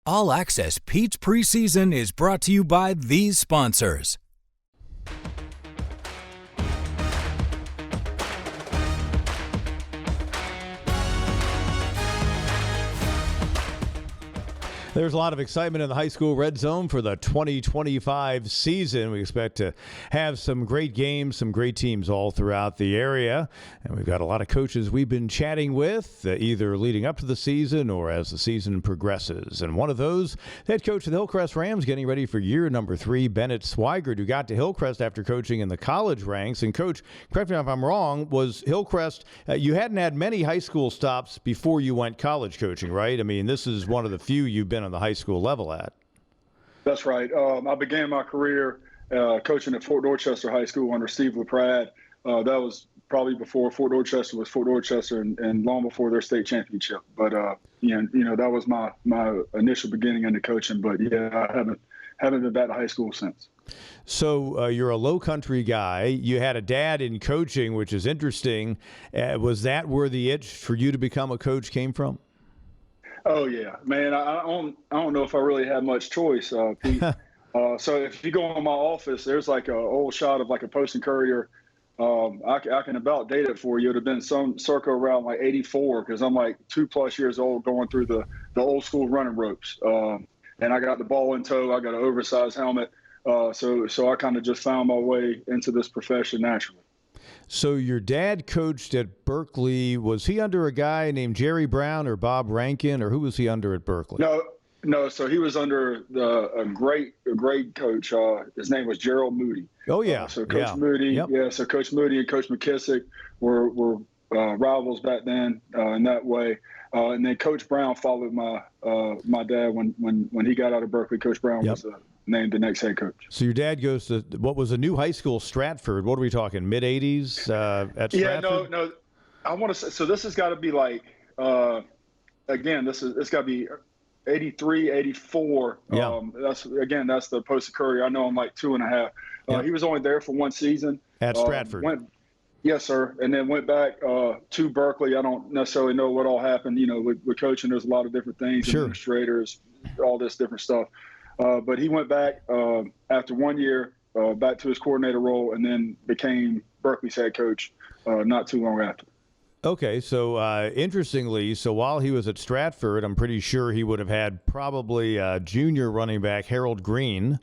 All Access Pete's Preseason is brought to you by these sponsors. There's a lot of excitement in the high school red zone for the 2025 season. We expect to have some great games, some great teams all throughout the area. And we've got a lot of coaches we've been chatting with, either leading up to the season or as the season progresses. And one of those, head coach of the Hillcrest Rams, getting ready for year number 3, Bennett Swygert, who got to Hillcrest after coaching in the college ranks. And Coach, correct me if I'm wrong, was Hillcrest, you hadn't had many high school stops before you went college coaching, right? I mean, this is one of the few you've been on the high school level at. That's right. I began my career coaching at Fort Dorchester High School under Steve LaPrade. That was probably before Fort Dorchester was Fort Dorchester and long before their state championship. But that was my initial beginning into coaching. But yeah, I haven't been back to high school since. So you're a low country guy. You had a dad in coaching, which is interesting. Was that where the itch for you to become a coach came from? Oh yeah, man. I don't know if I really had much choice, Pete. So if you go in my office, there's like an old shot of like a Post and Courier. I can about date it for you. It'd have been some circa around like 84 because I'm like 2+ years old going through the old school running ropes. And I got the ball in tow. I got an oversized helmet. So I kind of just found my way into this profession naturally. So your dad coached at Berkeley. Was he under a guy named Jerry Brown or Bob Rankin, or who was he under at Berkeley? No. So he was under a great coach. His name was Gerald Moody. Oh yeah. So Coach Moody. Yep. Yeah. So Coach Moody and Coach McKissick were rivals back then in that way. And then Coach Brown followed my dad when he got out of Berkeley. Coach Brown was named the next head coach. So your dad goes to what was a new high school, Stratford. What are we talking? Mid 80s at Stratford? Yeah, no. I want to say so. This has got to be like again. It's got to be 83, 84. Yeah. That's the Post and Courier. I know I'm like 2.5. He was only there for one season at Stratford. Yes, sir. And then went back to Berkeley. I don't necessarily know what all happened. With coaching, there's a lot of different things, sure. Administrators, all this different stuff. But he went back after 1 year, back to his coordinator role, and then became Berkeley's head coach not too long after. Okay, so interestingly, so while he was at Stratford, I'm pretty sure he would have had probably junior running back Harold Green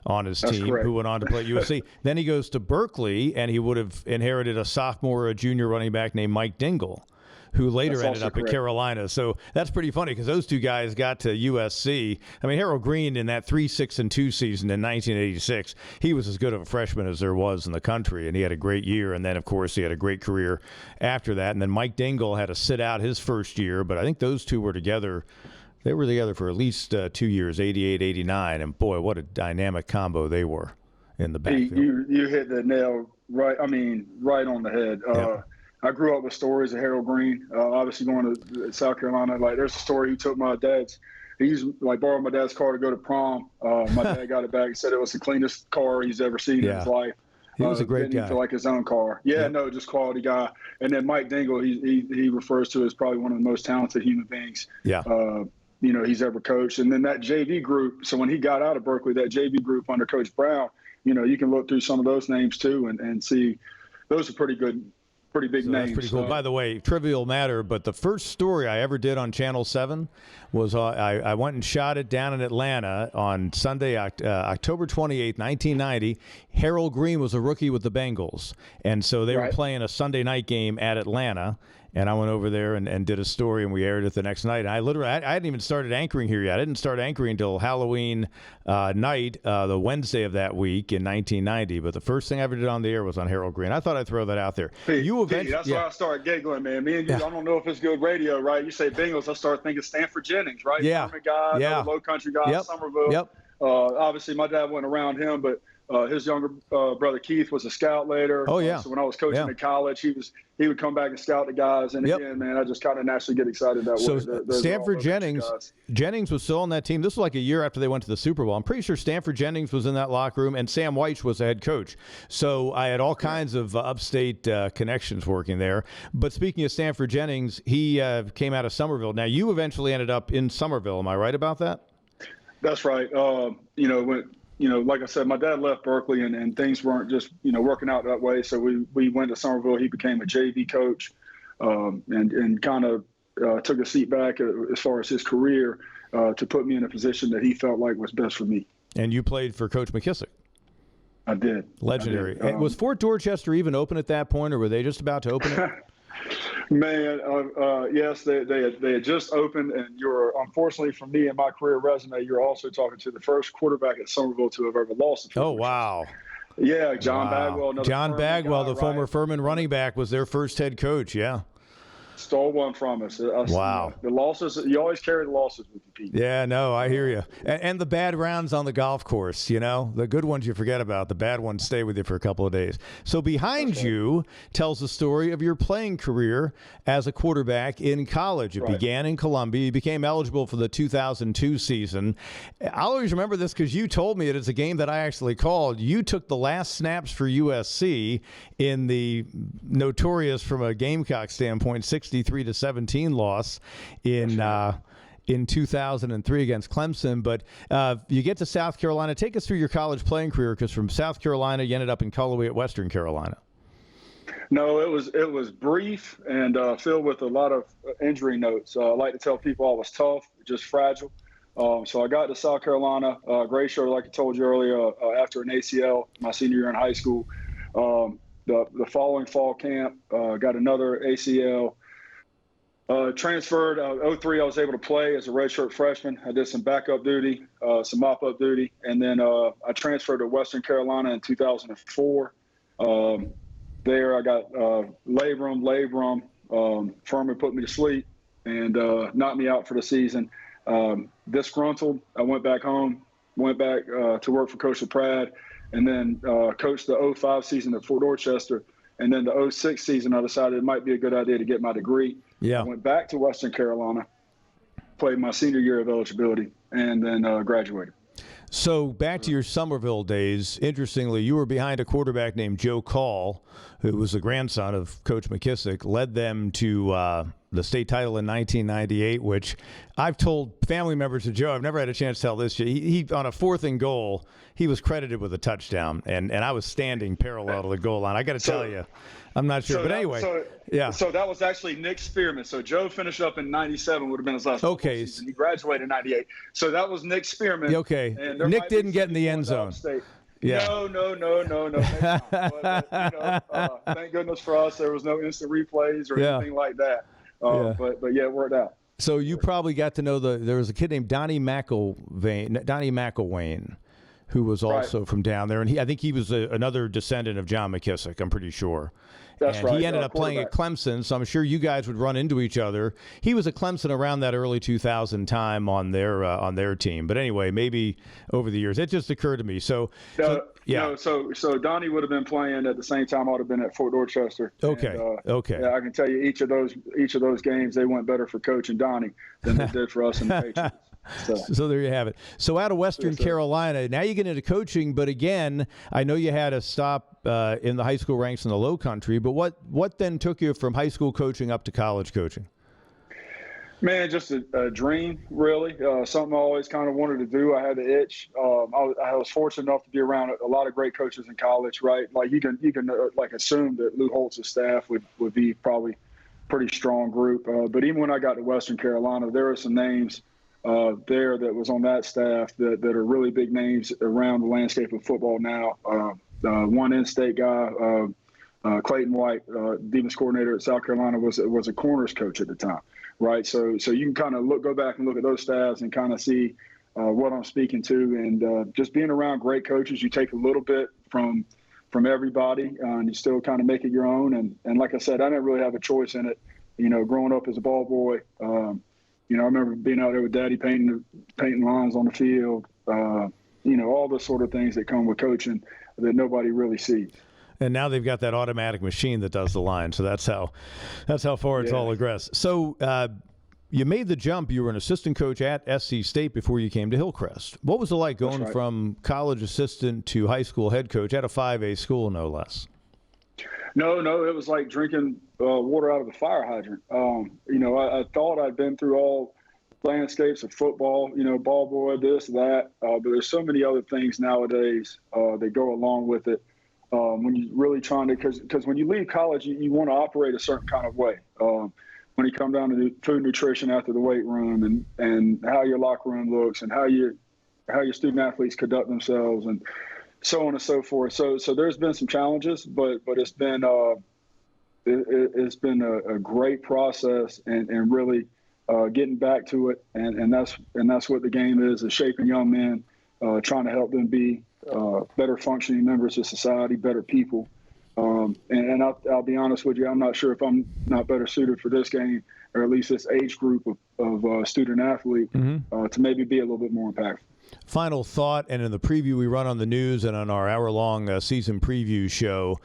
on his team, correct. Who went on to play at USC. Then he goes to Berkeley, and he would have inherited a sophomore or a junior running back named Mike Dingle, who later ended up at Carolina. So that's pretty funny because those two guys got to USC. I mean, Harold Green in that 3-6-2 season in 1986, he was as good of a freshman as there was in the country, and he had a great year. And then, of course, he had a great career after that. And then Mike Dingle had to sit out his first year, but I think those two were together. They were together for at least 2 years, 88, 89. And, boy, what a dynamic combo they were in the backfield. You hit the nail right on the head. Yep. I grew up with stories of Harold Green. Obviously, going to South Carolina, like there's a story he took borrowed my dad's car to go to prom. My dad got it back. He said it was the cleanest car he's ever seen in his life. He was a great guy. Didn't feel like his own car. Yeah, yep. No, just quality guy. And then Mike Dingle, he refers to as probably one of the most talented human beings. Yeah. He's ever coached. And then that JV group. So when he got out of Berkeley, that JV group under Coach Brown, you can look through some of those names too and see those are pretty good. Pretty big names. That's pretty cool. By the way, trivial matter, but the first story I ever did on Channel 7 was I went and shot it down in Atlanta on Sunday, October 28th, 1990. Harold Green was a rookie with the Bengals, and so they were playing a Sunday night game at Atlanta. And I went over there and did a story, and we aired it the next night. And I hadn't even started anchoring here yet. I didn't start anchoring until Halloween night, the Wednesday of that week in 1990. But the first thing I ever did on the air was on Harold Green. I thought I'd throw that out there. Pete, that's why I started giggling, man. Me and you, I don't know if it's good radio, right? You say Bengals, I start thinking Stanford Jennings, right? Yeah. Guy, low country guy, Somerville. Yep. Obviously, my dad went around him, but his younger brother Keith was a scout later. Oh yeah. So when I was coaching at college, he would come back and scout the guys. And again, man, I just kind of naturally get excited that way. So Stanford Jennings was still on that team. This was like a year after they went to the Super Bowl. I'm pretty sure Stanford Jennings was in that locker room, and Sam Weich was the head coach. So I had all kinds of upstate connections working there. But speaking of Stanford Jennings, he came out of Somerville. Now you eventually ended up in Somerville. Am I right about that? That's right. Like I said, my dad left Berkeley and things weren't just, working out that way. So we went to Somerville. He became a JV coach and kind of took a seat back as far as his career to put me in a position that he felt like was best for me. And you played for Coach McKissick. I did. Legendary. And was Fort Dorchester even open at that point, or were they just about to open it? Man, yes, they had just opened, and unfortunately for me and my career resume, you're also talking to the first quarterback at Somerville to have ever lost. Oh, wow. Yeah, John Bagwell. John Bagwell, guy, the former Furman running back, was their first head coach, yeah. Stole one from us. Wow. The losses, you always carry the losses with you, Pete. Yeah, no, I hear you. And the bad rounds on the golf course, the good ones you forget about. The bad ones stay with you for a couple of days. So behind you tells the story of your playing career as a quarterback in college. It began in Columbia. You became eligible for the 2002 season. I'll always remember this because you told me it's a game that I actually called. You took the last snaps for USC in the notorious, from a Gamecock standpoint, 63-17 loss in 2003 against Clemson. But you get to South Carolina. Take us through your college playing career, because from South Carolina you ended up in Cullowhee at Western Carolina. No, it was brief and filled with a lot of injury notes. I like to tell people I was tough, just fragile. So I got to South Carolina, gray shirt, like I told you earlier, after an ACL my senior year in high school. The following fall camp, got another ACL. Transferred 03, I was able to play as a redshirt freshman. I did some backup duty, some mop-up duty, and then I transferred to Western Carolina in 2004. There I got labrum. Furman put me to sleep and knocked me out for the season. Disgruntled, I went back home, to work for Coach LaPrade, and then coached the 05 season at Fort Dorchester. And then the 06 season, I decided it might be a good idea to get my degree. Yeah. I went back to Western Carolina, played my senior year of eligibility, and then graduated. So back to your Somerville days. Interestingly, you were behind a quarterback named Joe Call, who was the grandson of Coach McKissick, led them to the state title in 1998, which I've told family members of Joe, I've never had a chance to tell this. He on a 4th and goal, he was credited with a touchdown, and I was standing parallel to the goal line. I got to tell you, I'm not sure. But anyway, yeah. So that was actually Nick Spearman. So Joe finished up in 97, would have been his last season. He graduated in 98. So that was Nick Spearman. Okay. Nick didn't get in the end zone. Yeah. No. But, thank goodness for us, there was no instant replays or anything like that. But it worked out. So you probably got to know there was a kid named Donnie McElwain, who was also from down there, and I think he was another descendant of John McKissick. I'm pretty sure. That's right. He ended up playing at Clemson, so I'm sure you guys would run into each other. He was at Clemson around that early 2000 time on their team. But anyway, maybe over the years, it just occurred to me. So Donnie would have been playing at the same time I would have been at Fort Dorchester. Okay. Okay. Yeah, I can tell you each of those games, they went better for Coach and Donnie than they did for us and the Patriots. So there you have it. So out of Western Carolina, now you get into coaching, but again, I know you had a stop in the high school ranks in the Low Country, but what then took you from high school coaching up to college coaching? Man, just a dream, really. Something I always kind of wanted to do. I had the itch. I was fortunate enough to be around a lot of great coaches in college, right? Like you can like assume that Lou Holtz's staff would be probably a pretty strong group. But even when I got to Western Carolina, there were some names there that was on that staff that are really big names around the landscape of football now. One in-state guy, Clayton White, defense coordinator at South Carolina, was a corners coach at the time, right? So you can kind of go back and look at those staffs and kind of see what I'm speaking to. And just being around great coaches, you take a little bit from everybody, and you still kind of make it your own. And like I said, I didn't really have a choice in it. Growing up as a ball boy, I remember being out there with Daddy painting lines on the field. All the sort of things that come with coaching that nobody really sees. And now they've got that automatic machine that does the line, so that's how far it's all aggressed. So you made the jump. You were an assistant coach at SC State before you came to Hillcrest. What was it like going from college assistant to high school head coach at a 5A school, no less? No, it was like drinking water out of a fire hydrant. I thought I'd been through all landscapes of football, ball boy, this, that. But there's so many other things nowadays that go along with it. When you're really trying to, because when you leave college, you want to operate a certain kind of way. When you come down to food nutrition after the weight room and how your locker room looks and how your student athletes conduct themselves and so on and so forth. So there's been some challenges, but it's been a great process and really getting back to it. And that's what the game is shaping young men, trying to help them be better functioning members of society, better people. And I'll be honest with you, I'm not sure if I'm not better suited for this game, or at least this age group of student athlete, to maybe be a little bit more impactful. Final thought, and in the preview we run on the news and on our hour-long season preview show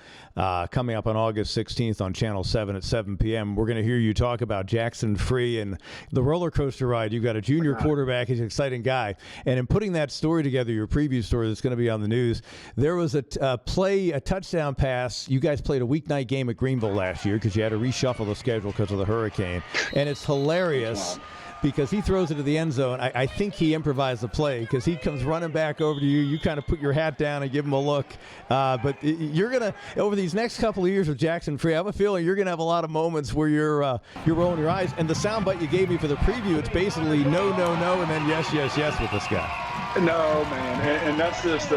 coming up on August 16th on Channel 7 at 7 p.m., we're going to hear you talk about Jackson Free and the roller coaster ride. You've got a junior quarterback. He's an exciting guy. And in putting that story together, your preview story that's going to be on the news, there was a touchdown pass. You guys played a weeknight game at Greenville last year because you had to reshuffle the schedule because of the hurricane. And it's hilarious because he throws it to the end zone. I think he improvised the play because he comes running back over to you. You kind of put your hat down and give him a look. But you're going to, over these next couple of years with Jackson Free, I have a feeling you're going to have a lot of moments where you're rolling your eyes. And the soundbite you gave me for the preview, it's basically no, no, no, and then yes, yes, yes with this guy. No, man. And that's just,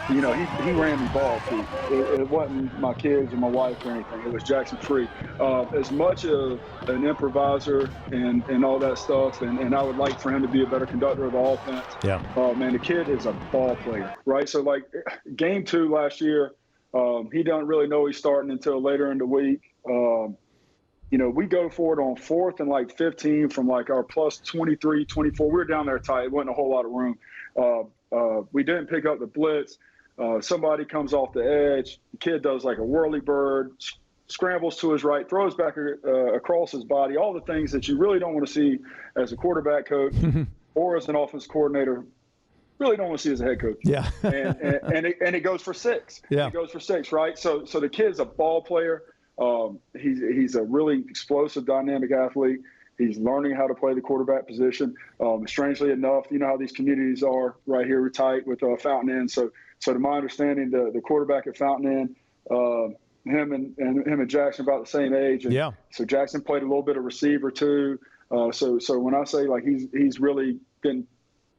he ran me ball, too. It wasn't my kids or my wife or anything. It was Jackson Free. As much of an improviser and all that stuff, and I would like for him to be a better conductor of the offense. Yeah. Man, the kid is a ball player, right? So, like, game 2 last year, he doesn't really know he's starting until later in the week. We go for it on 4th and, 15 from, our plus 23, 24. We were down there tight. It wasn't a whole lot of room. We didn't pick up the blitz. Somebody comes off the edge. The kid does a whirly bird, scrambles to his right, throws back across his body, all the things that you really don't want to see as a quarterback coach or as an offense coordinator. Really don't want to see as a head coach. Yeah. and it goes for 6. Yeah. It goes for 6, right? So the kid's a ball player. He's a really explosive, dynamic athlete. He's learning how to play the quarterback position. Strangely enough, you know how these communities are right here. We're tight with Fountain Inn. So to my understanding, the quarterback at Fountain Inn, him and Jackson about the same age. And yeah. So Jackson played a little bit of receiver too. So when I say he's really been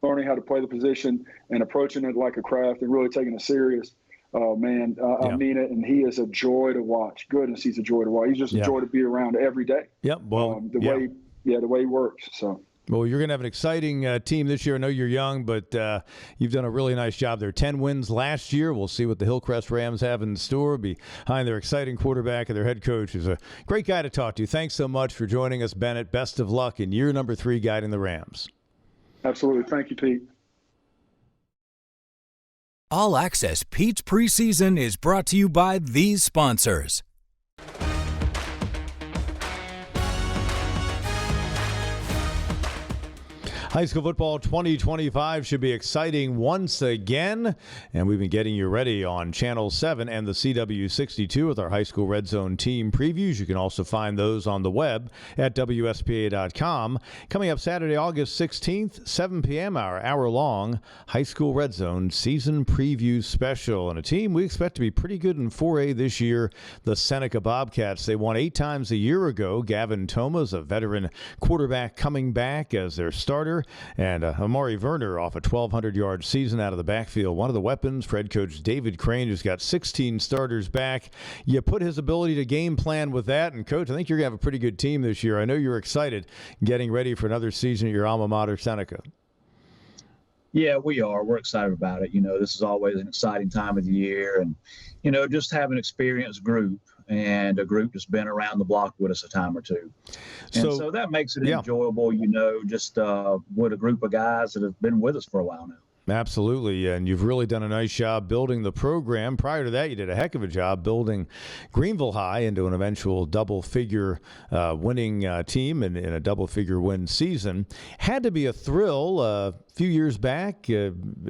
learning how to play the position and approaching it like a craft and really taking it serious. Man, I mean it, and he is a joy to watch. Goodness, he's a joy to watch. He's just a joy to be around every day. Yep. Well, the way he works. So. Well, you're going to have an exciting team this year. I know you're young, but you've done a really nice job there. 10 wins last year. We'll see what the Hillcrest Rams have in store behind their exciting quarterback and their head coach, who's a great guy to talk to. Thanks so much for joining us, Bennett. Best of luck in year number 3 guiding the Rams. Absolutely. Thank you, Pete. All Access Pete's Preseason is brought to you by these sponsors. High school football 2025 should be exciting once again, and we've been getting you ready on Channel 7 and the CW62 with our high school Red Zone team previews. You can also find those on the web at WSPA.com. Coming up Saturday, August 16th, 7 p.m., our hour-long high school Red Zone season preview special. And a team we expect to be pretty good in 4A this year, the Seneca Bobcats. They won 8 times a year ago. Gavin Thomas, a veteran quarterback, coming back as their starter. And Amari Werner off a 1,200-yard season out of the backfield. One of the weapons for head coach David Crane, who's got 16 starters back. You put his ability to game plan with that. And, Coach, I think you're going to have a pretty good team this year. I know you're excited getting ready for another season at your alma mater, Seneca. Yeah, we are. We're excited about it. This is always an exciting time of the year. And, just have an experienced group and a group that's been around the block with us a time or two. And so that makes it enjoyable, just with a group of guys that have been with us for a while now. Absolutely, and you've really done a nice job building the program. Prior to that, you did a heck of a job building Greenville High into an eventual double-figure winning team in a double-figure win season. Had to be a thrill a few years back.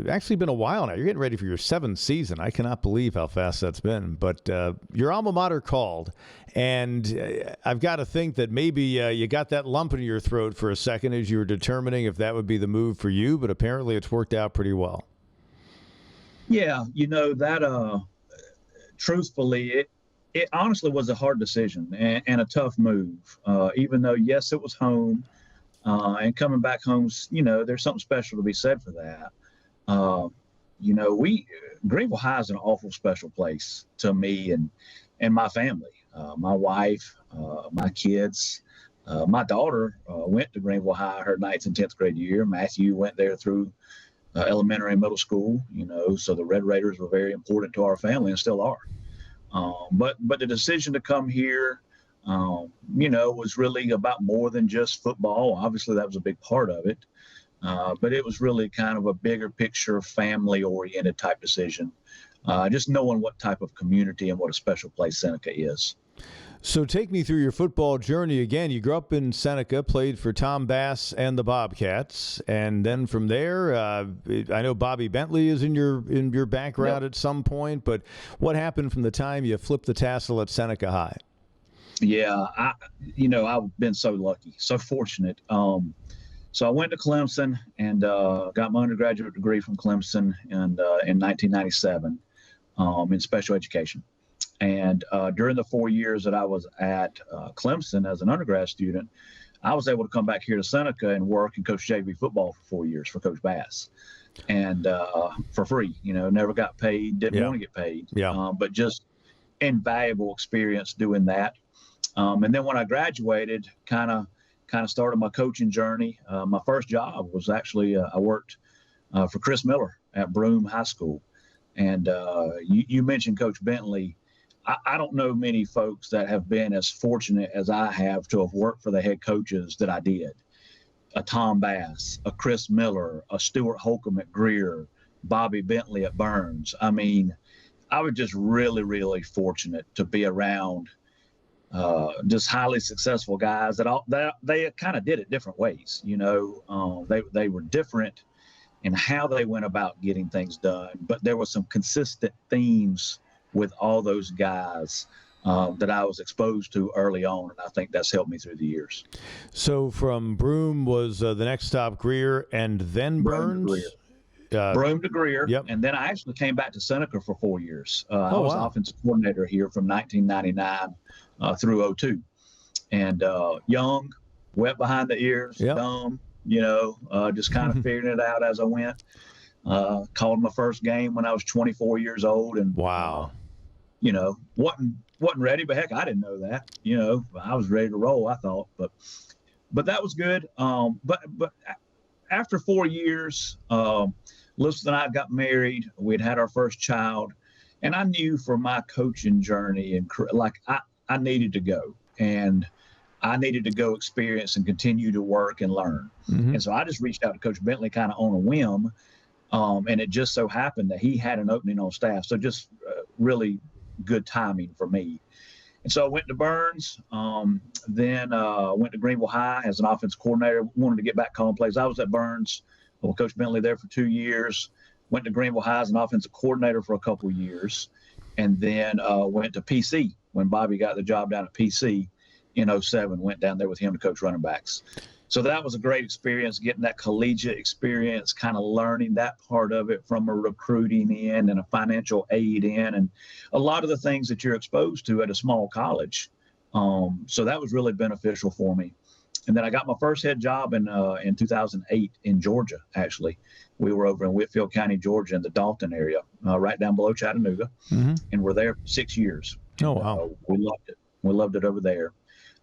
Actually been a while now. You're getting ready for your 7th season. I cannot believe how fast that's been. But your alma mater called, And I've got to think that maybe you got that lump in your throat for a second as you were determining if that would be the move for you, but apparently it's worked out pretty well. Yeah, that truthfully, it honestly was a hard decision and a tough move. Even though, yes, it was home, and coming back home, there's something special to be said for that. Greenville High is an awful special place to me and my family. My wife, my kids, my daughter went to Greenville High her 9th and 10th grade year. Matthew went there through elementary and middle school, so the Red Raiders were very important to our family and still are. But the decision to come here, was really about more than just football. Obviously, that was a big part of it. But it was really kind of a bigger picture, family-oriented type decision. Just knowing what type of community and what a special place Seneca is. So take me through your football journey again. You grew up in Seneca, played for Tom Bass and the Bobcats, and then from there, I know Bobby Bentley is in your background at some point. But what happened from the time you flipped the tassel at Seneca High? Yeah, I've been so lucky, so fortunate. So I went to Clemson and got my undergraduate degree from Clemson in 1997 in special education. And during the 4 years that I was at Clemson as an undergrad student, I was able to come back here to Seneca and work and coach JV football for 4 years for Coach Bass, and for free. Never got paid, didn't want to get paid, but just invaluable experience doing that. And then when I graduated, kind of started my coaching journey. My first job was actually I worked for Chris Miller at Broome High School, and you mentioned Coach Bentley. I don't know many folks that have been as fortunate as I have to have worked for the head coaches that I did. A Tom Bass, a Chris Miller, a Stuart Holcomb at Greer, Bobby Bentley at Burns. I mean, I was just really, really fortunate to be around just highly successful guys that they kind of did it different ways. They were different in how they went about getting things done, but there were some consistent themes with all those guys that I was exposed to early on, and I think that's helped me through the years. So from Broome was the next stop Greer, and then Burns? Broome to Greer, yep. And then I actually came back to Seneca for 4 years. I was offensive coordinator here from 1999 through 2002. And young, wet behind the ears, dumb, just kind of figuring it out as I went. Called my first game when I was 24 years old, and wow, wasn't ready, but heck, I didn't know that. I was ready to roll, I thought, but that was good. But after 4 years, Elizabeth and I got married. We'd had our first child, and I knew for my coaching journey and I needed to go, and I needed to go experience and continue to work and learn. Mm-hmm. And so I just reached out to Coach Bentley kind of on a whim. And it just so happened that he had an opening on staff. So just really good timing for me. And so I went to Burns, then went to Greenville High as an offensive coordinator, wanted to get back calling plays. I was at Burns with Coach Bentley there for 2 years, went to Greenville High as an offensive coordinator for a couple of years, and then went to PC when Bobby got the job down at PC in 2007, went down there with him to coach running backs. So that was a great experience, getting that collegiate experience, kind of learning that part of it from a recruiting end and a financial aid end, and a lot of the things that you're exposed to at a small college. So that was really beneficial for me. And then I got my first head job in 2008 in Georgia, actually. We were over in Whitfield County, Georgia, in the Dalton area, right down below Chattanooga. Mm-hmm. And we're there for 6 years. Oh, wow. We loved it. We loved it over there.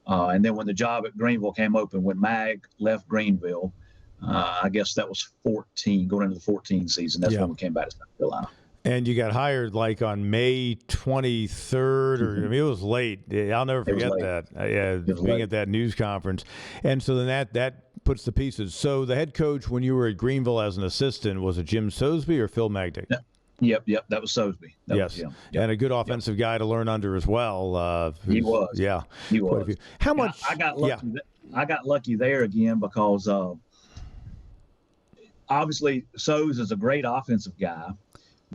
And then when the job at Greenville came open, when Mag left Greenville, I guess that was 14, going into the 14 season. That's when we came back to South Carolina. And you got hired like on May 23rd, or I mean, it was late. I'll never forget that. Being at that news conference. And so then that puts the pieces. So the head coach when you were at Greenville as an assistant, was it Jim Sosby or Phil Magdick? Yep. That was Sosby. Yes. And a good offensive guy to learn under as well. He was. Yeah. He was. How much? I got lucky. I got lucky there again because obviously Sos is a great offensive guy.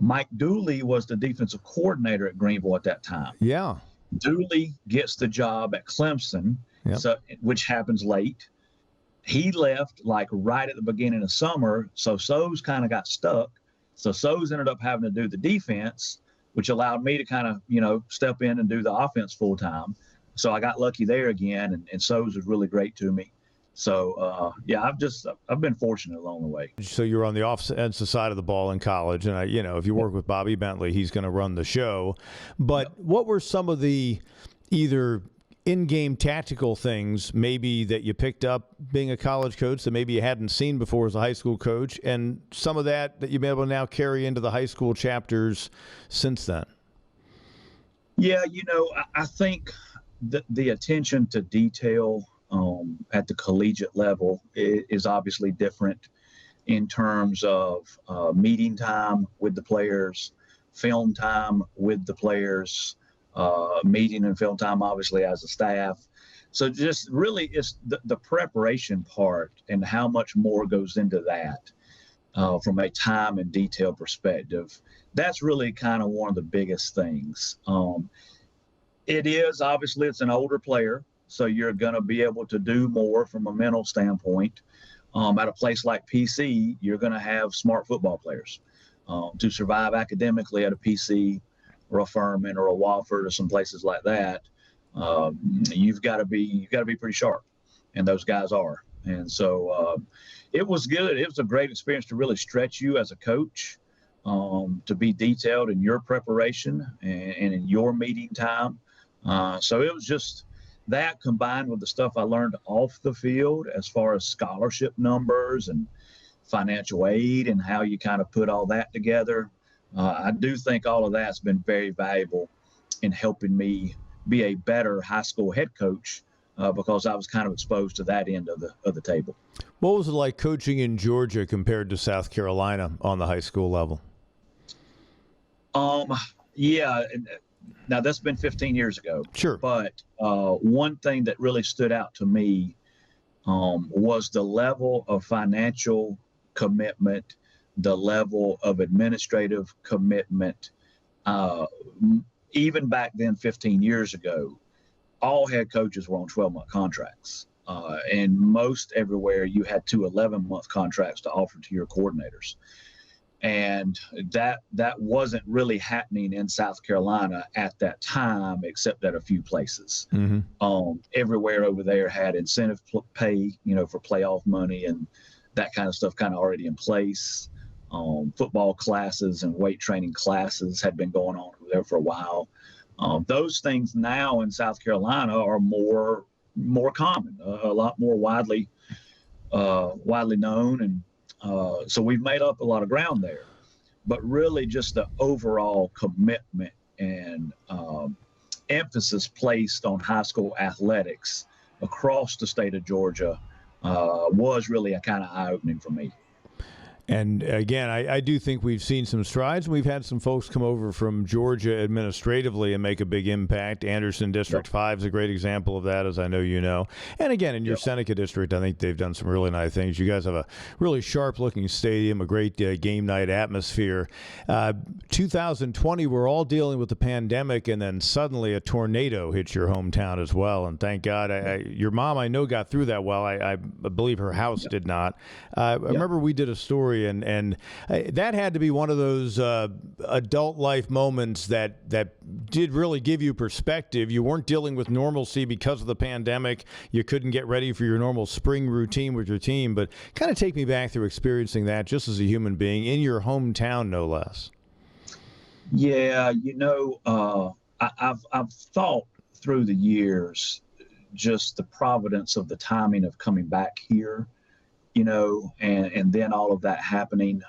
Mike Dooley was the defensive coordinator at Greenville at that time. Yeah. Dooley gets the job at Clemson, Yep. which happens late. He left like right at the beginning of summer, so So's kind of got stuck. So So's ended up having to do the defense, which allowed me to kind of, step in and do the offense full time. So I got lucky there again, and So's was really great to me. So, I've been fortunate along the way. So you're on the offensive side of the ball in college, and if you work with Bobby Bentley, he's going to run the show. But what were some of the either in-game tactical things maybe that you picked up being a college coach that maybe you hadn't seen before as a high school coach, and some of that you've been able to now carry into the high school chapters since then? Yeah, I think the attention to detail at the collegiate level is obviously different in terms of meeting time with the players, film time with the players, meeting and film time, obviously, as a staff. So just really it's the preparation part and how much more goes into that from a time and detail perspective. That's really kind of one of the biggest things. It's an older player, so you're going to be able to do more from a mental standpoint. At a place like PC, you're going to have smart football players. To survive academically at a PC or a Furman or a Wofford or some places like that, you've got to be pretty sharp, and those guys are. And so it was good. It was a great experience to really stretch you as a coach, to be detailed in your preparation and in your meeting time. So it was just that combined with the stuff I learned off the field as far as scholarship numbers and financial aid and how you kind of put all that together. I do think all of that's been very valuable in helping me be a better high school head coach because I was kind of exposed to that end of the table. What was it like coaching in Georgia compared to South Carolina on the high school level? Yeah. Now, that's been 15 years ago. Sure. But one thing that really stood out to me was the level of financial commitment, the level of administrative commitment. Even back then, 15 years ago, all head coaches were on 12-month contracts. And most everywhere, you had 2 11-month contracts to offer to your coordinators. And that wasn't really happening in South Carolina at that time, except at a few places. Mm-hmm. Everywhere over there had incentive pay, for playoff money and that kind of stuff kind of already in place. Football classes and weight training classes had been going on over there for a while. Those things now in South Carolina are more common, a lot more widely known, and so we've made up a lot of ground there. But really, just the overall commitment and emphasis placed on high school athletics across the state of Georgia was really a kind of eye-opening for me. And again, I do think we've seen some strides. We've had some folks come over from Georgia administratively and make a big impact. Anderson District 5 is a great example of that, as I know you know. And again, in your Seneca District, I think they've done some really nice things. You guys have a really sharp-looking stadium, a great game night atmosphere. 2020, we're all dealing with the pandemic, and then suddenly a tornado hits your hometown as well. And thank God, your mom, I know, got through that well. I believe her house did not. I remember we did a story, and that had to be one of those adult life moments that did really give you perspective. You weren't dealing with normalcy because of the pandemic. You couldn't get ready for your normal spring routine with your team, but kind of take me back through experiencing that just as a human being in your hometown, no less. Yeah, I've thought through the years just the providence of the timing of coming back here, and then all of that happening.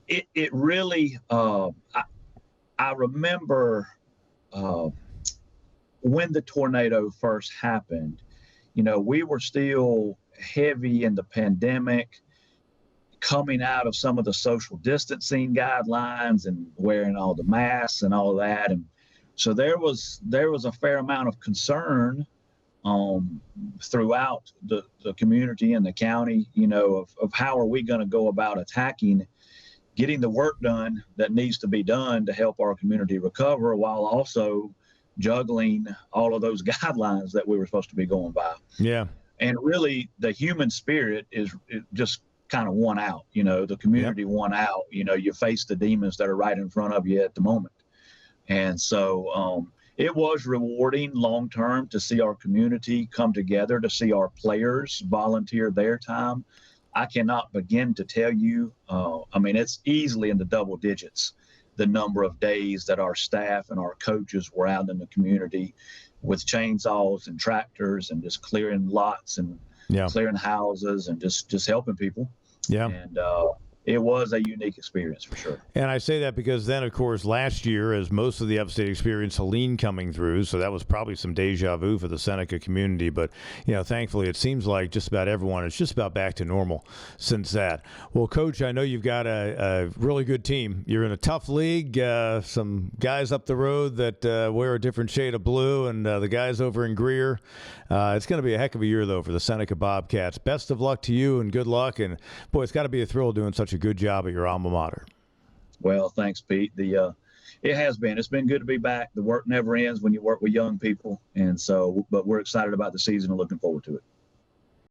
It really, I remember when the tornado first happened, we were still heavy in the pandemic, coming out of some of the social distancing guidelines and wearing all the masks and all of that. And so there was a fair amount of concern throughout the community and the county, of how are we going to go about attacking getting the work done that needs to be done to help our community recover, while also juggling all of those guidelines that we were supposed to be going by. Yeah. And really, the human spirit is just kind of won out. The community won out. You face the demons that are right in front of you at the moment. And so it was rewarding long term to see our community come together, to see our players volunteer their time. I cannot begin to tell you, it's easily in the double digits, the number of days that our staff and our coaches were out in the community with chainsaws and tractors and just clearing lots and clearing houses and just helping people. Yeah. And it was a unique experience for sure. And I say that because then, of course, last year, as most of the upstate experienced Helene coming through, so that was probably some deja vu for the Seneca community. But, thankfully, it seems like just about everyone is just about back to normal since that. Well, Coach, I know you've got a really good team. You're in a tough league. Some guys up the road that wear a different shade of blue, and the guys over in Greer. It's going to be a heck of a year, though, for the Seneca Bobcats. Best of luck to you and good luck. And, boy, it's got to be a thrill doing such a good job at your alma mater. Well, thanks, Pete. It has been. It's been good to be back. The work never ends when you work with young people. And so, but we're excited about the season and looking forward to it.